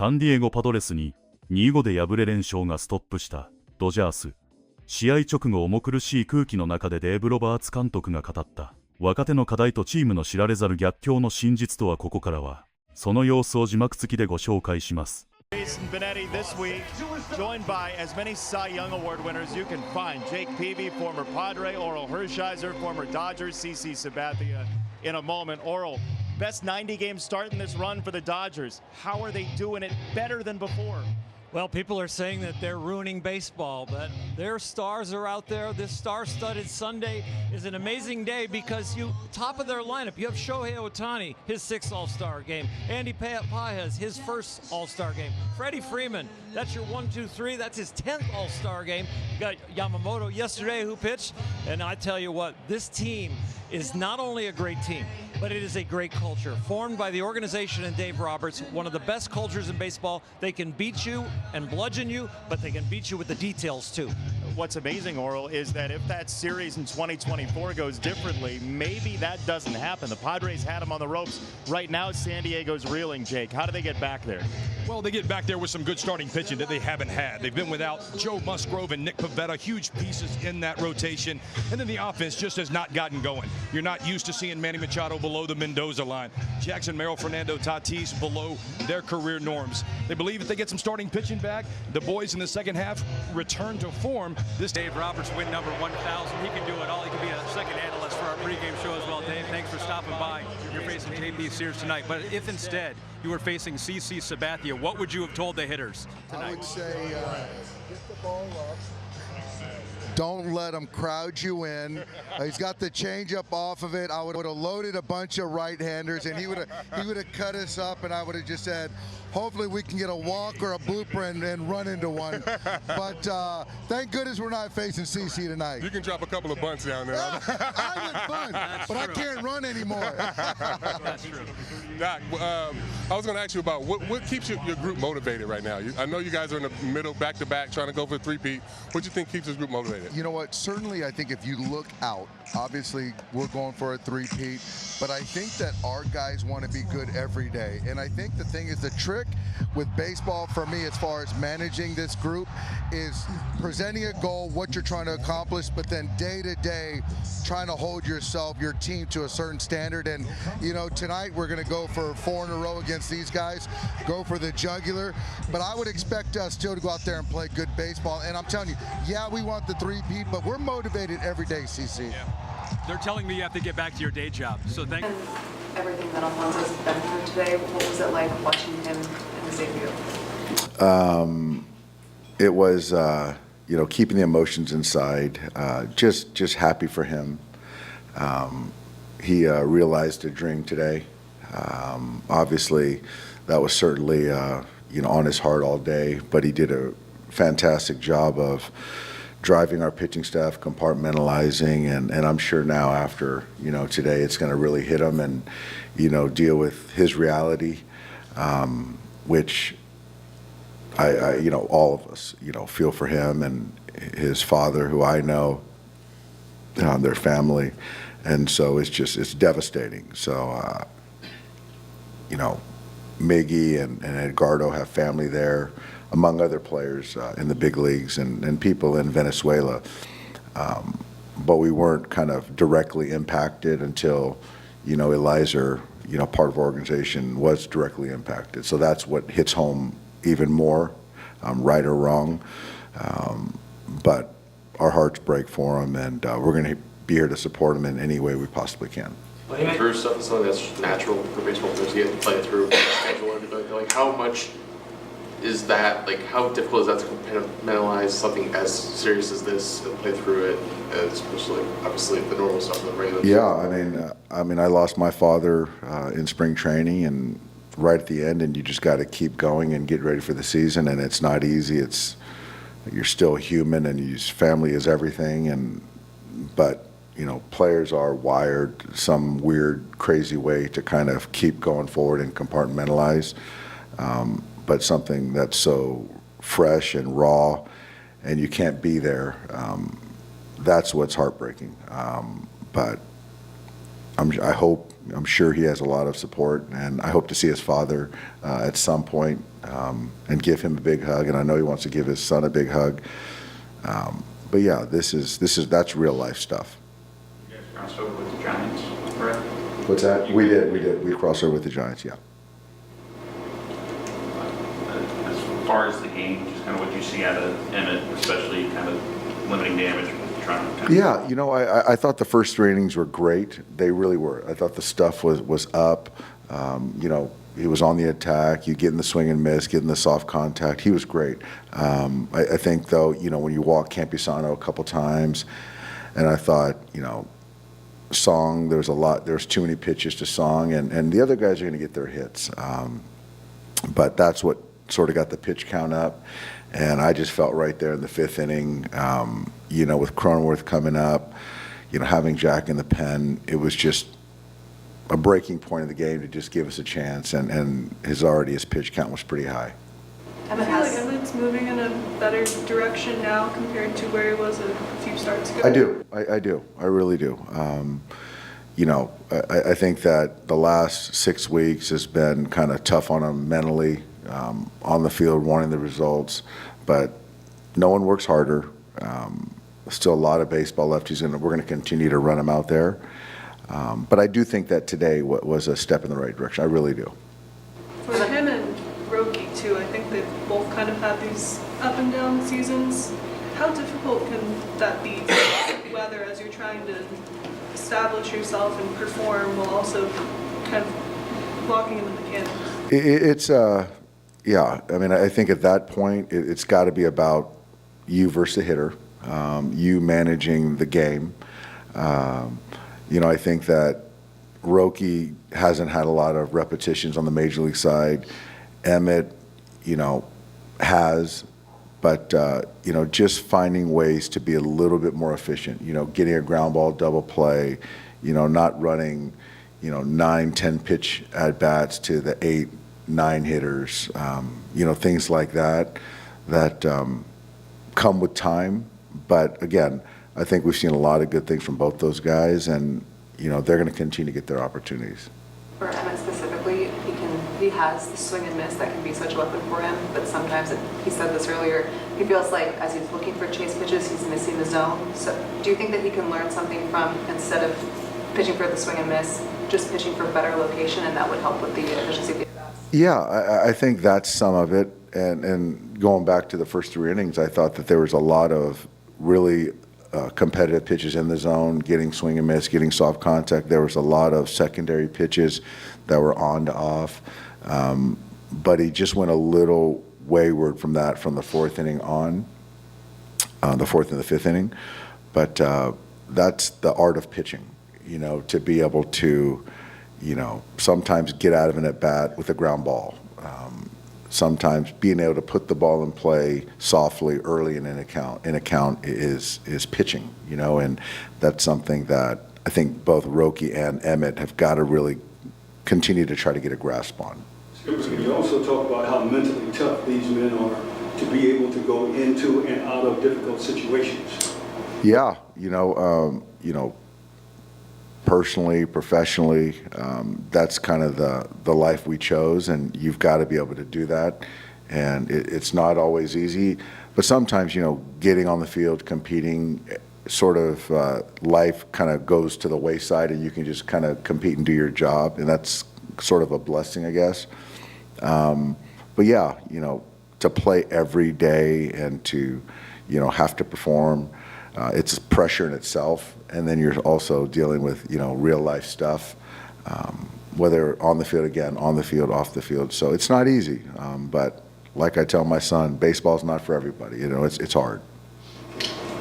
サンディエゴパドレスに2-5で敗れ連勝がストップしたドジャース。試合直後重苦しい空気の中でデーブ・ロバーツ監督が語った若手の課題とチームの知られざる逆境の真実とは。ここからはその様子を字幕付きでご紹介します。This week, joined by as many Cy Young Award winners you can find. Jake Peavy, former Padre, Oral Hershiser, former Dodgers, CC Sabathia in a moment. Oral, best 90-game start in this run for the Dodgers. How are they doing it better than before? Well, people are saying that they're ruining baseball, but their stars are out there. This star-studded Sunday is an amazing day because top of their lineup, you have Shohei Ohtani, his 6th All-Star game. Andy Paez, his 1st All-Star game. Freddie Freeman, that's your 1, 2, 3. That's his 10th All-Star game. You got Yamamoto yesterday who pitched. And I tell you what, this team is not only a great team, but it is a great culture formed by the organization and Dave Roberts, one of the best cultures in baseball. They can beat you and bludgeon you, but they can beat you with the details too. What's amazing, Oral, is that if that series in 2024 goes differently, maybe that doesn't happen. The Padres had them on the ropes. Right now, San Diego's reeling, Jake. How do they get back there? Well, they get back there with some good starting pitching that they haven't had. They've been without Joe Musgrove and Nick Pivetta, huge pieces in that rotation. And then the offense just has not gotten going. You're not used to seeing Manny Machado below the Mendoza line. Jackson Merrill, Fernando Tatis below their career norms. They believe if they get some starting pitching back, the boys in the second half return to form. This Dave Roberts, win number 1,000. He can do it all. He can be a second analyst for our pregame show as well. Dave, thanks for stopping by. You're facing JP Sears tonight. But if instead you were facing CC Sabathia, what would you have told the hitters tonight? I would say get the ball up. Don't let him crowd you in. He's got the changeup off of it. I would have loaded a bunch of right-handers, and he would have cut us up, and I would have just said, hopefully we can get a walk or a blooper and run into one. But thank goodness we're not facing CC tonight. You can drop a couple of bunts down there. I had fun, but I can't run anymore. That's true. Doc, I was going to ask you about what keeps your group motivated right now. I know you guys are in the middle, back-to-back, trying to go for a three-peat. What do you think keeps this group motivated? You know what? Certainly, I think if you look out, obviously we're going for a three-peat, but I think that our guys want to be good every day. And I think the thing is, the trick with baseball for me as far as managing this group is presenting a goal, what you're trying to accomplish, but then day to day trying to hold yourself, your team to a certain standard. And, you know, tonight we're going to go for 4 in a row against these guys, go for the jugular. But I would expect us still to go out there and play good baseball. And I'm telling you, yeah, we want the three-peat, but we're motivated every day, CC. Yeah. They're telling me you have to get back to your day job. So thank you. Everything that Alfonso's been through today, what was it like watching him in his debut? It was, you know, keeping the emotions inside, just happy for him. He realized a dream today. Obviously, that was certainly, you know, on his heart all day, but he did a fantastic job of driving our pitching staff, compartmentalizing, and I'm sure now after, you know, today it's going to really hit him and, you know, deal with his reality, which I, you know, all of us, you know, feel for him and his father, who I know, their family, and so it's devastating. So, you know, Miggy and Edgardo have family there, among other players in the big leagues and people in Venezuela. But we weren't kind of directly impacted until, you know, Eliza, you know, part of our organization was directly impacted. So that's what hits home even more, right or wrong. But our hearts break for him, and we're going to be here to support him in any way we possibly can. Playing through stuff is something that's natural for baseball players to get and play through schedule and everything. Like, how much is that, like, how difficult is that to compartmentalize something as serious as this and play through it, as opposed to, like, obviously the normal stuff in the regular season? Yeah, I mean, I lost my father in spring training, and right at the end, and you just got to keep going and get ready for the season, and it's not easy. You're still human, and your family is everything, but you know, players are wired some weird, crazy way to kind of keep going forward and compartmentalize. But something that's so fresh and raw, and you can't be there, that's what's heartbreaking. But I hope, I'm sure he has a lot of support, and I hope to see his father at some point and give him a big hug. And I know he wants to give his son a big hug. But yeah, that's real life stuff. You guys crossed over with the Giants, correct? What's that? We did. We crossed over with the Giants. Yeah. As far as the game, just kind of what you see out of Emmett, especially kind of limiting damage with trying to. Yeah, I thought the first 3 innings were great. They really were. I thought the stuff was up. He was on the attack. You get in the swing and miss, get in the soft contact. He was great. I think though, when you walk Campusano a couple times, and I thought, Song, there's too many pitches to Song, and the other guys are going to get their hits. But that's what sort of got the pitch count up. And I just felt right there in the 5th inning, with Cronenworth coming up, having Jack in the pen, it was just a breaking point of the game to just give us a chance. And his pitch count was pretty high. I feel like Emmett's moving in a better direction now compared to where he was a few starts ago. I do. I really do. I think that the last 6 weeks has been kind of tough on him mentally, on the field, wanting the results. But no one works harder. Still a lot of baseball left. We're going to continue to run him out there. But I do think that today was a step in the right direction. I really do. For him and Roki too, I think they've both kind of had these up and down seasons. How difficult can that be, whether as you're trying to establish yourself and perform while also kind of blocking in the mechanics? It's yeah. I mean, I think at that point, it's got to be about you versus the hitter, you managing the game. I think that Roki hasn't had a lot of repetitions on the major league side. Emmett, has, but, just finding ways to be a little bit more efficient, getting a ground ball double play, not running, 9-10 pitch at bats to the 8-9 hitters, things like that come with time. But again, I think we've seen a lot of good things from both those guys, and, they're going to continue to get their opportunities. For Emmett specifically, he has the swing and miss that can be such a weapon for him, but sometimes, he said this earlier, he feels like as he's looking for chase pitches, he's missing the zone. So do you think that he can learn something from, instead of pitching for the swing and miss, just pitching for better location, and that would help with the efficiency of the at-bats? Yeah, I think that's some of it. And going back to the first 3 innings, I thought that there was a lot of really competitive pitches in the zone, getting swing and miss, getting soft contact. There was a lot of secondary pitches that were on to off. But he just went a little wayward from that from the 4th inning on, the 4th and the 5th inning. But that's the art of pitching, to be able to, sometimes get out of an at-bat with a ground ball. Sometimes being able to put the ball in play softly early in an account is pitching, and that's something that I think both Roki and Emmett have got to really continue to try to get a grasp on. Can you also talk about how mentally tough these men are to be able to go into and out of difficult situations? Yeah, personally, professionally, that's kind of the life we chose, and you've got to be able to do that. And it's not always easy, but sometimes, getting on the field, competing, sort of life kind of goes to the wayside, and you can just kind of compete and do your job, and that's sort of a blessing, I guess. But yeah, to play every day and to, have to perform, it's pressure in itself. And then you're also dealing with, real life stuff, whether on the field, off the field. So it's not easy. But like I tell my son, baseball's not for everybody. It's hard.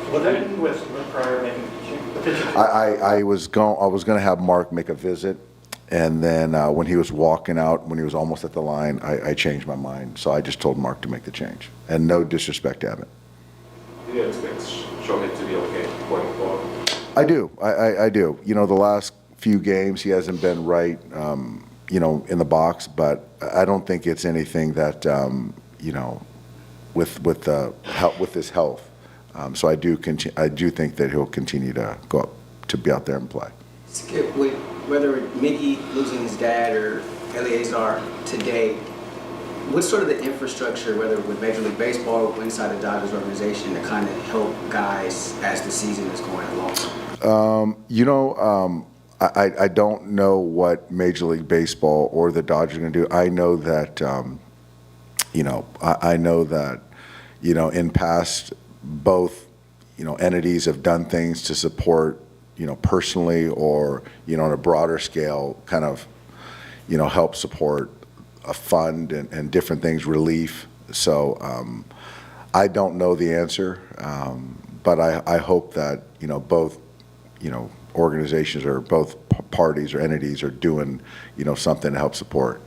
What happened with Pryor making the pitch? I was going to have Mark make a visit. And then when he was walking out, when he was almost at the line, I changed my mind. So I just told Mark to make the change. And no disrespect to Emmett. Do you expect Shohei to be okay going forward? I do. I do. The last few games he hasn't been right, in the box. But I don't think it's anything that, with his health. So I do think that he'll continue to go up to be out there and play. Skip, with whether Mickey losing his dad or Eleazar today, what's sort of the infrastructure, whether with Major League Baseball or inside the Dodgers organization, to kind of help guys as the season is going along? I don't know what Major League Baseball or the Dodgers are going to do. I know that, I know that, in past, both, entities have done things to support, personally or, on a broader scale, kind of, help support a fund and different things, relief. So I don't know the answer, but I hope that, both, organizations or both parties or entities are doing, something to help support.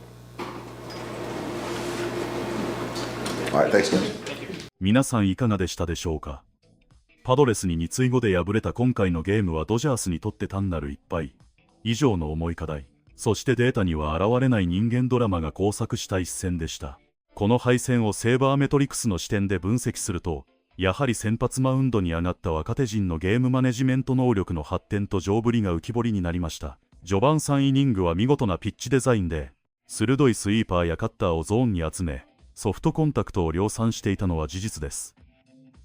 All right, thanks, guys. 皆さんいかがでしたでしょうか。パドレスに2-5で敗れた今回のゲームはドジャースにとって単なる一敗以上の重い課題、そしてデータには現れない人間ドラマが交錯した一戦でした。この敗戦をセーバーメトリクスの視点で分析すると、やはり先発マウンドに上がった若手陣のゲームマネジメント能力の発展と上振りが浮き彫りになりました。序盤3イニングは見事なピッチデザインで、鋭いスイーパーやカッターをゾーンに集め、ソフトコンタクトを量産していたのは事実です。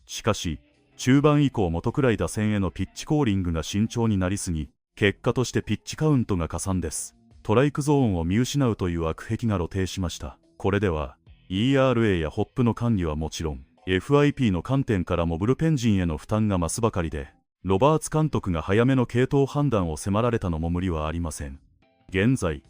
しかし、中盤以降元くらい打線へのピッチコーリングが慎重になりすぎ、結果としてピッチカウントが加算です。トライクゾーンを見失うという悪癖が露呈しました。これでは、ERA やホップの管理はもちろん、FIP の観点からもブルペン陣への負担が増すばかりで、ロバーツ監督が早めの継投判断を迫られたのも無理はありません。現在、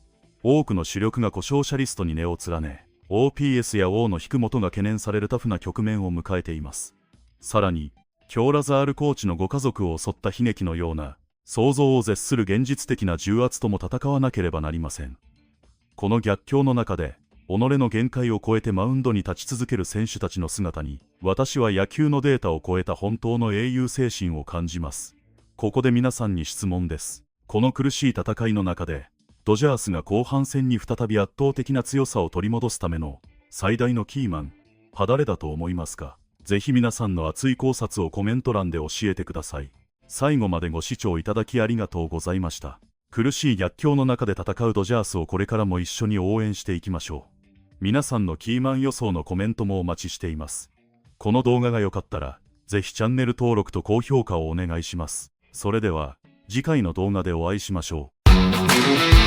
多くの主力が故障者リストに根を連ね、OPS や O の引く元が懸念されるタフな局面を迎えています。さらに、キョーラザールコーチのご家族を襲った悲劇のような、想像を絶する現実的な重圧とも戦わなければなりません。この逆境の中で、己の限界を超えてマウンドに立ち続ける選手たちの姿に、私は野球のデータを超えた本当の英雄精神を感じます。ここで皆さんに質問です。この苦しい戦いの中で、ドジャースが後半戦に再び圧倒的な強さを取り戻すための最大のキーマンは誰だと思いますか。ぜひ皆さんの熱い考察をコメント欄で教えてください。最後までご視聴いただきありがとうございました。苦しい逆境の中で戦うドジャースをこれからも一緒に応援していきましょう。皆さんのキーマン予想のコメントもお待ちしています。この動画が良かったら、ぜひチャンネル登録と高評価をお願いします。それでは、次回の動画でお会いしましょう。